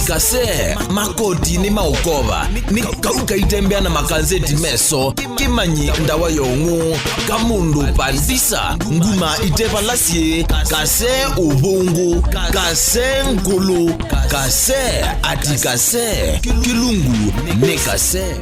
Kasee makoti ni maukova ni kauka itembea na makazeti meso kimanyi ndawa yongu kamundu pandisa nguma itepalasie Kasee ubungu Kasee nkulu Kasee ati Kasee kilungu ne Kasee.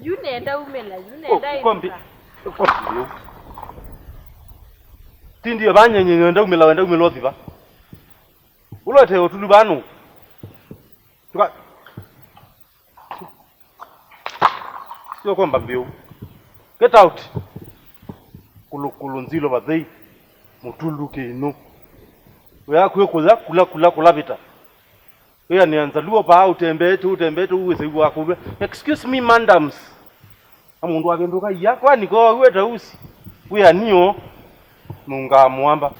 Yunenda umela yunenda ikombi tindi abanyenye ngenda umela wenda umelothi ba ulothe othulu banu tuka sio kwamba mbio get out kulunzilo badhei mutuluke ino uyakho kula vita weya nianzaluo pa utembete uweze wakho. Excuse me madams, amundu wagendoka iya kwani ko weta usi uya niyo munga muamba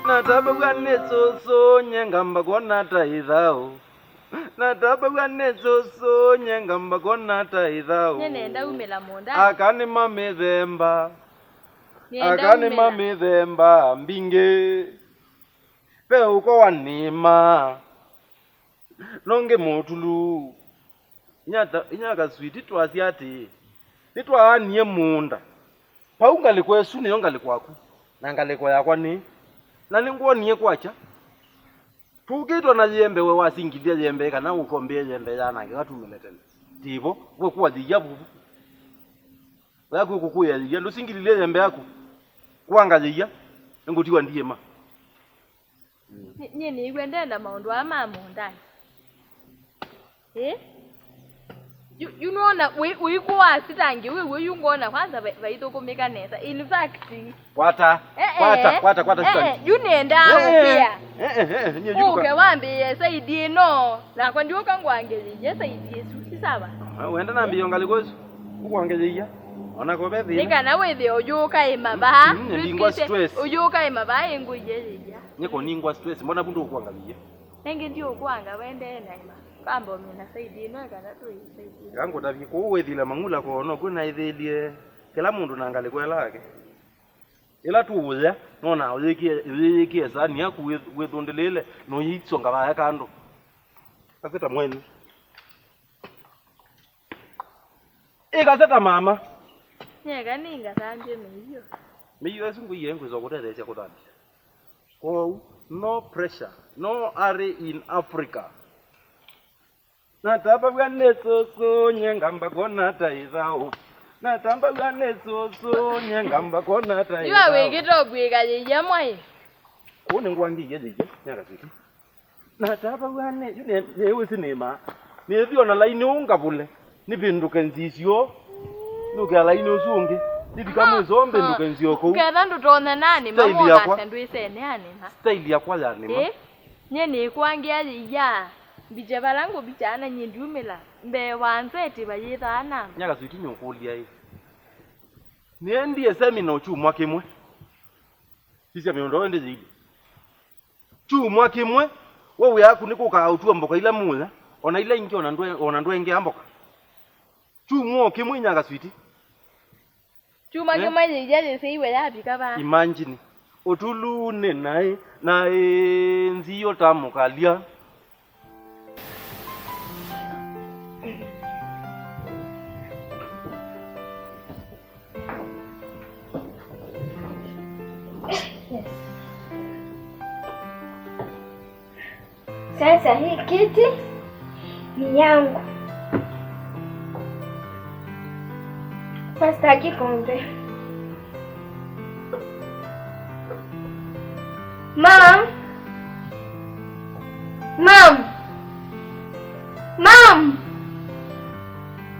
nataba kwanesoso nyengamba konata idhao nataba kwanesoso nyengamba konata idhao nenda umela monda akani mamithemba mbinge pe uko wanima nonge motulu nyaka switi twasi ati nitwaanie munda paungali kwesu niyo ngali kwaku nangaleko yakwa ni nani nguonie kwacha tukitwa na yembe we wasingilia yembe kana ukombie yembe yana ngatumeletele tivo we kuwa dhiyabu yako kukuya yendo singililie yembe yako kuangalia ngutiwa ndiye ma nyeni ikwendenda maundu ama mondani you know na we kwa sitangi we yungona kwanza vaitokomeka nesa in fact kwata sitangi you nenda pia uke wambi saidi no na kwa ndio kangwangeje saidi susi sawa wenda na mbiyo ngalikozo ukwangeje ona ko bethi nika na wethi ujuka imaba ningwa stress ujuka imaba inguje niko ningwa stress mbona bundu ukwangalia Nenge ndio kwanga wende naima. Kambo mina saidi no kana tu saidi. Yango tavi ko wethila mangula ko no kuna ithelie kila mundu nangale kwelake. Ila tuuya nona uyiki zani yaku wethondelele no yitsonga baya kando. Kaseta mweni. Kaseta mama. Nyega ninga sanje miyo. Miyo esingu yengu zokutethe kutani. Ko no pressure, no hurry in Africa. Natamba bwane soso nyengamba kona taizao. Natamba bwane soso nyengamba kona taizao. Iwa wegito bwega ye mwai. Kone ngwangi yeje nyaka siki. Natamba bwane yune yewe sinema. Nethio na line ungabule. Nibinduke nzisio. Nuke line usunge. Ndikamwe zombe nduke nzioko. Uketha ndutona nani mamona sendu isene ani ha. Style yakwa yani ma. Nyene kwangia ya. Bije balango bijana nyindumela. Mbe wanzeti bayithana. Nyaka switi nyokulia hii. Niendie seminar chumwa kimwe. Sisi amiondo ende zili. Chumwa kimwe wewe yaku niko kautua mboka ila mula. Ona ila ingi ona ndwenge amboka. Chumwa kimwe nyaka switi. Chuma kimwe yeye seiwe yapi kaba. Imagine otulune nae nziyo tamukalia. Sasa hii kiti ni yangu. Pasta kikombe. Mom.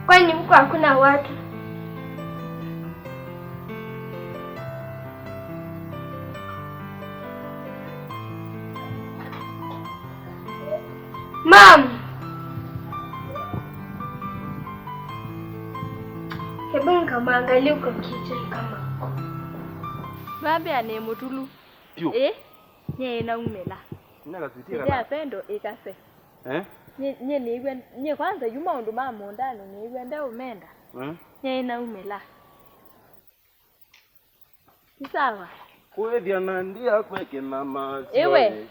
Kwani mko hakuna watu? Mom. Hebu nikaangalia uko kitchen kama. Babe ane mutulu. Nye na umela. Nyaka switi ya pendo ikase. Nye kwanza yuma undu mama ndani nye nda umenda. Nye na umela. Sawa. Kwethia nandia kweke mama. Ewe.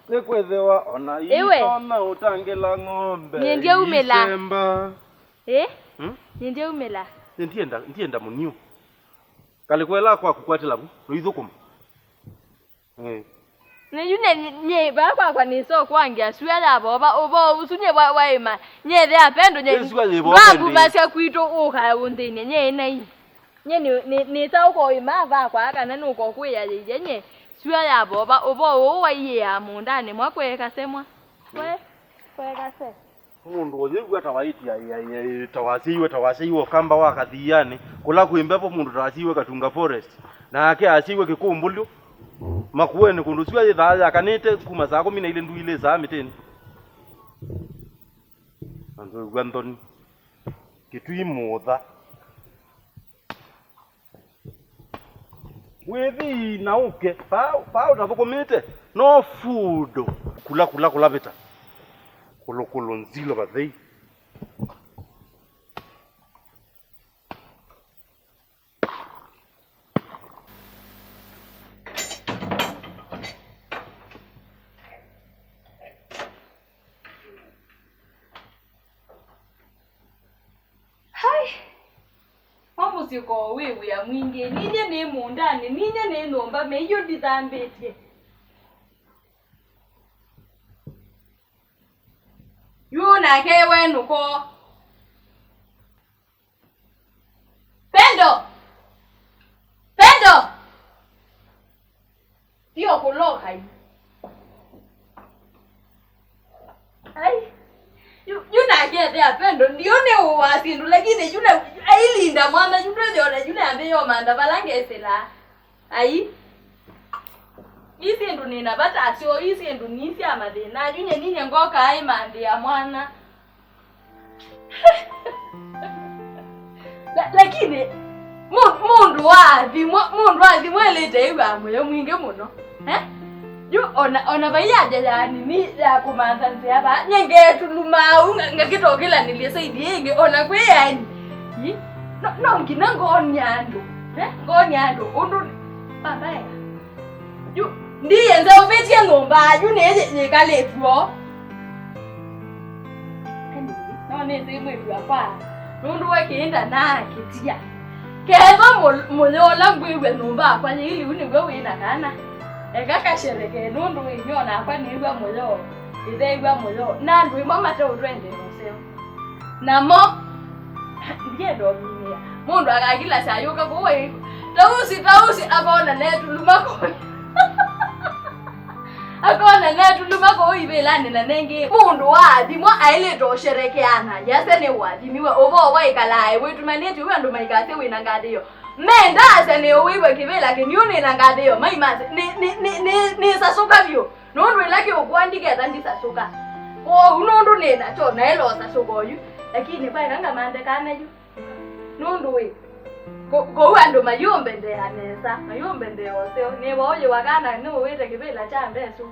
Nekwethewa ona itona utangela ng'ombe. Ndiye umela. Isemba. Ndiye umela. Ndienda munio. Kalikwela kwa kukwatela bu noithukuma. Nejune nye baba kwa niso kwangia swela baba obo usunye waima nye the apendo nye babu basya kwito uka undine nye nai nye ni ta uko ima ba kwa kana nuko kweya ye nye swela baba obo waye ya mundane mwakwe kasemwa kwe kase mundu ozegwa tawaiti ya tawasiwe kamba wakathiane kula kuimbepo mundu tawasiwe katunga forest na ake asiwe kikumbulyo makuene kundu siwa yetha kanete kuma za 10 ile nduile za miteni anzo gwandoni kitui motha wethi nauke pa utavukomite no food kula beta kolo nzilo bathei Siko wewe ya mwingi ninye ne mundani ninye ne nomba meyo didambete yuna ke wenu ko pendo dio kuloka hii yuna ke de pendo ndio ne uwasindu lakini yuna ailinda mwana yule ambaye manda balange sela isindu nina batasyo isindu nisi amadena yunye ninye ngoka ai mande ya mwana lakini mundu wathi mwelete iwa moyo mwingi muno Yu ona bayaje yani ni ya kumanza nzeba nyenge tuluma ngakitokela niliyesaidienge ona kwe yani. No ngina ngonyando. Ngonyando undu babaya. Yu ndiye nze ubetie ngomba yu ne kaletuo. No ne simu ifiapa. Nundu wakienda na kitia. Keva muliola ngwiwe ngomba kwa ili unigwe wina kana. Eka shereke nundu inyona kwa niwa mulo idegwa mulo nandu mama to twende noseo namo ndiye ndo mimi mundu akagila sayuka kuwe tausi abona netu lumako akona netu lumako ibelane na nenge mundu wadi mwa aile to sherekeana yase ne wadi miwe obo wa ikalae wetu maneti we ndo maikase we nangadeyo Menda sene uiwe kivela kinyuni na ngadeyo maimaze ni sasuka vyo nundu ilaki ukuandike zandi sasuka unundu nena cho na elo sasuka oyu lakini pai kanga mande kana yu nundu we ko uando mayombe nde anesa mayombe nde oseo ni boye wakana ni uwete kivela cha mbesu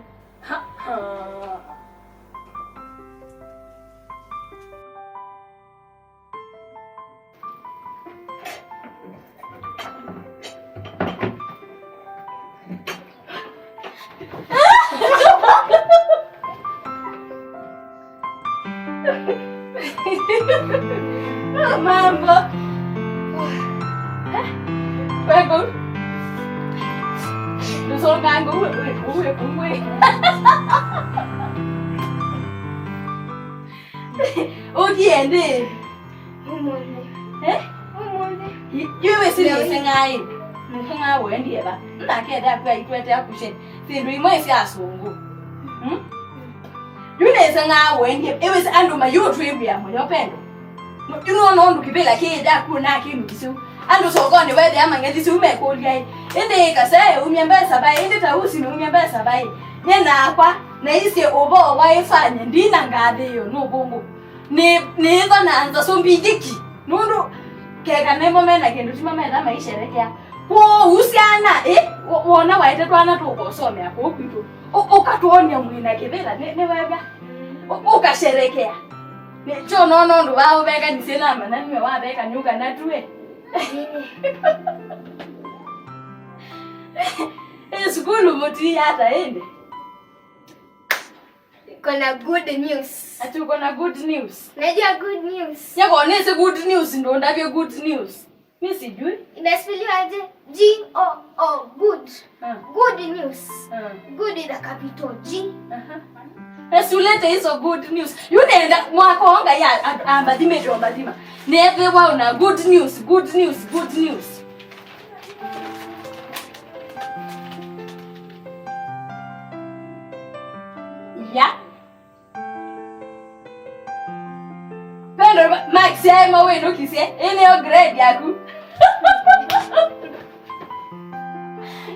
Mambo. Pego. Tôi số can của cũng quên. Ô gì đi. Chứ về xin đi sang ai. Không ai quên đi ba. Nãy kia đã quay theo kuchen. Thì đuôi mới sẽ xuống. Yule sanga wenge ewe se ando mayo twebya mo yopendo no no ndo kibela ke da kuna ke mkisu ando so gone we de amangezi si ume ko gai ende Kasee umyembesa bai ende tausi no umyembesa bai nyena akwa na ise obo wa ifanye ndina ngade yo no bongo ni ndo na anza so mbijiki nundu ke kana momena ke ndutima mena maisherekea ko usiana wona waite twana to ko some akho kwito ukatuonya mwina kibela ne wega ukasherekea necho no ndo bawo beka nisena mana niwe wabeka nyuka natue Skulu muti hata ende Kona good news. Ati kona good news. Najua good news. Yako onese good news ndo ndavyo good news. Mimi sijui. Inaspelliwa aje? G O O good. Good news. Good is the capital G. Esulete hizo good news. Yunenda mwako onga ya ambadime ambadima. Neve wa una good news, good news, good news. Ya. Pendo Max ya mawe no kise. Ene grade yaku.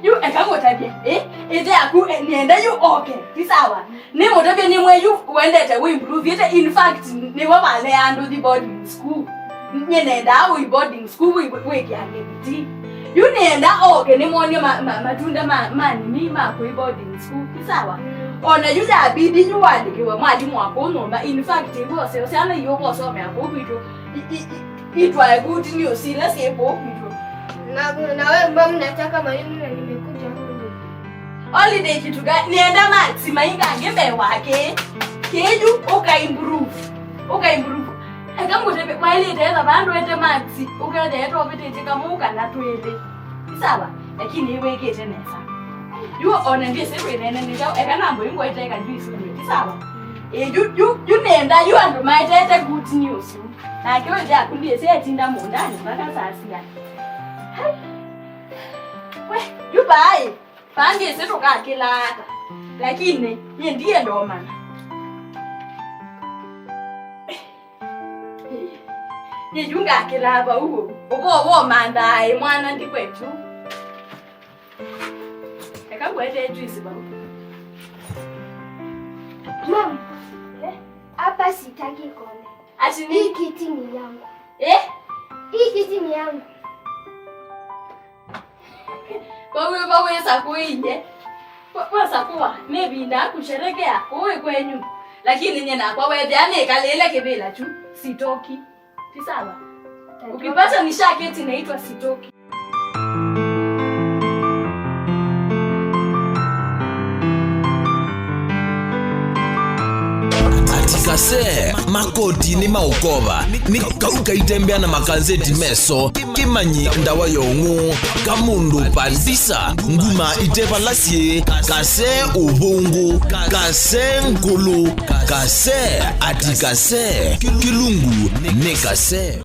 You ekamotabye ete aku nienda you okay kisawa ni motabye ni mwe you wendete we improve it in fact ni wabale ando the boarding school nyenenda we boarding school we kyangeti you nienda okay ni mwone matunda mani ni mako boarding school kisawa ona you da bidi you wandikiwe mwalimu wako nomba in fact ibose osana yobo so me akobito itwa good news ile sebo na wewe mbona unataka mwalimu na nimekuja huko. Holiday kitu gani? Nienda Max mainga ngembe wake. Keju ukaimprove. Kama utebe kwa ile itaenda bando ete Max. Ukaenda yetu opete kama ukana twende. Sawa? Lakini iwe kete nesa. You on and this every nene ndio ekanambo ingo iteka juice. Sawa? You nenda you and my data good news. Na kiwe ndio akundie setinda mondani mpaka saa 6. We, you buy. Pange seto kakilata. Lakini ye ndiye ndo mana. Ye junga kilaba ugo. Ugo manda mwana ndi kwetu. Eka kwete juice ba. Mom. Hapa sitaki kone. Ati Hii kiti ni yangu. Hii kiti ni yangu. Bawe sa kuinje. Wasa kuwa maybe na kusherekea uwe kwenyu. Lakini nye na kwa wewe ane kalele kebela tu sitoki. Tisaba. Ukipata nishaketi inaitwa sitoki. Kasee makoti ni maukova ni kauka itembea na makanzeti meso kimanyi ndawa yongu kamundu pandisa nguma itepa lasie Kasee ubungu Kasee nkulu Kasee ati Kasee kilungu ne Kasee.